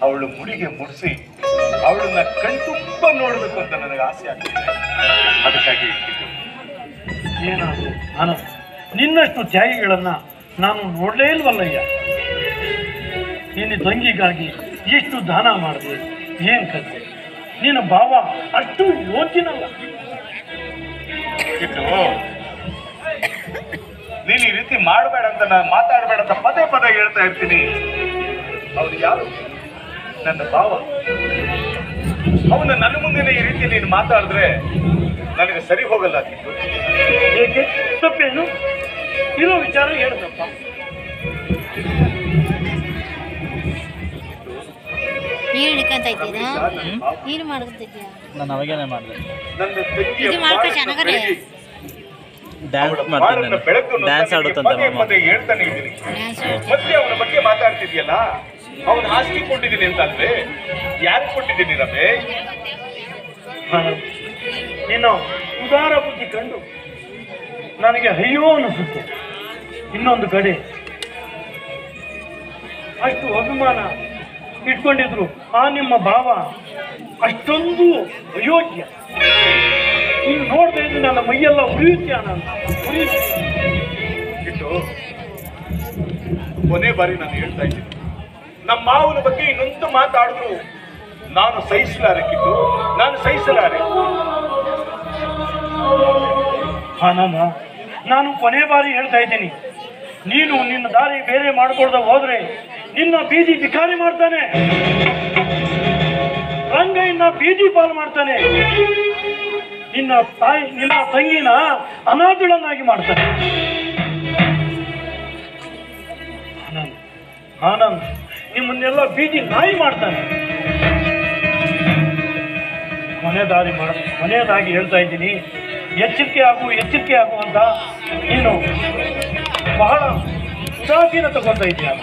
ಅವಳು ಮುಡಿಗೆ ಮುಡಿಸಿ ಅವಳನ್ನ ಕಣ್ತುಂಬ ನೋಡಬೇಕು ಅಂತ ನನಗೆ ಆಸೆ ಆಗ್ತಿದೆ. ಅದಕ್ಕಾಗಿ ಏನಾದ್ರು ನಾನು ನಿನ್ನಷ್ಟು ತ್ಯಾಗಿಗಳನ್ನ ನಾನು ನೋಡಲೇ ಇಲ್ವಲ್ಲಯ್ಯ. ನಿನ್ನ ತಂಗಿಗಾಗಿ ಎಷ್ಟು ದಾನ ಮಾಡಿದೆ, ಏನ್ ಕತೆ. ನಿನ್ನ ಭಾವ ಅಷ್ಟು ಯೋಚನಲ್ಲ. ನೀನು ಈ ರೀತಿ ಮಾಡಬೇಡ ಅಂತ ನಾನು ಮಾತಾಡಬೇಡ ಅಂತ ಪದೇ ಪದೇ ಹೇಳ್ತಾ ಇರ್ತೀನಿ. ಅವನು ಯಾರು? ನನ್ನ ಭಾವ. ಅವನ ನನ್ನ ಮುಂದೆ ಈ ರೀತಿ ನೀನು ಮಾತಾಡಿದ್ರೆ ನನಗೆ ಸರಿ ಹೋಗಲ್ಲ. ಏಕೆ? ತಪ್ಪೇನು? ಇರೋ ವಿಚಾರ ಹೇಳ್ದಪ್ಪ. ನೀರು ಹಿಡ್ಕೊಂತ ಇದ್ದೀರಾ? ನೀರು ಮಾಡ್ಕೊತಿದ್ಯಾ? ನಾನು ಅವಾಗೇನೆ ಮಾಡಿದೆ. ನನ್ನ ತಂಗಿಯ ಡ್ಯಾನ್ಸ್ ಆಡುತ್ತಂತೆ ಪದೇ ಹೇಳ್ತಾನೆ ಇದ್ದೀನಿ. ಮತ್ತೆ ಅವನ ಬಗ್ಗೆ ಮಾತಾಡ್ತಿದ್ಯಲ್ಲ, ಅವನ ಆಸ್ತಿ ಕೊಟ್ಟಿದ್ದೀನಿ ಅಂತ ಅಲ್ವೇ? ಯಾರಿಗೆ ಕೊಟ್ಟಿದ್ದೀನಿ ರಮೇ? ನೀನು ಉದಾರ ಬುದ್ಧಿ ಕಂಡು ನನಗೆ ಅಯ್ಯೋ ಅನಿಸುತ್ತೆ. ಇನ್ನೊಂದು ಕಡೆ ಅಷ್ಟು ಅಭಿಮಾನ ಇಟ್ಕೊಂಡಿದ್ರು ಆ ನಿಮ್ಮ ಭಾವ ಅಷ್ಟೊಂದು ಅಯೋಗ್ಯ. ನೀನು ನೋಡ್ತಾ ಇದ್ರೆ ನನ್ನ ಮೈಯೆಲ್ಲ ಉರಿಯುತ್ತೀಯ. ನಾನು ಇಟ್ಟು ಕೊನೆ ಬಾರಿ ನಾನು ಹೇಳ್ತಾ ಇದ್ದೀನಿ, ನಮ್ಮ ಮಾವನ ಬಗ್ಗೆ ಇನ್ನೊಂದು ಮಾತಾಡಿದ್ರು ನಾನು ಸಹಿಸಲಾರಕ್ಕಿತ್ತು. ನಾನು ಸಹಿಸಲಾರೆ. ಆನಂದ, ನಾನು ಕೊನೆ ಬಾರಿ ಹೇಳ್ತಾ ಇದ್ದೀನಿ, ನೀನು ನಿನ್ನ ದಾರಿ ಬೇರೆ ಮಾಡ್ಕೊಳ್ದ ಹೋದ್ರೆ ನಿನ್ನ ಬೀದಿ ಬಿಕಾರಿ ಮಾಡ್ತಾನೆ, ರಂಗಯ್ಯನ ಬೀದಿ ಪಾಲು ಮಾಡ್ತಾನೆ, ನಿನ್ನ ತಂಗಿನ ಅನಾಥಳನ್ನಾಗಿ ಮಾಡ್ತಾನೆ. ಆನಂದ್, ನಿಮ್ಮನ್ನೆಲ್ಲ ಬೀದಿ ನಾಯಿ ಮಾಡ್ತಾನೆ. ಕೊನೆಯದಾಗಿ ಹೇಳ್ತಾ ಇದ್ದೀನಿ, ಎಚ್ಚರಿಕೆ ಆಗು ಅಂತ ನೀನು ಬಹಳ ಉದಾಸೀನ ತಗೊಂತ ಇದೆಯಾ.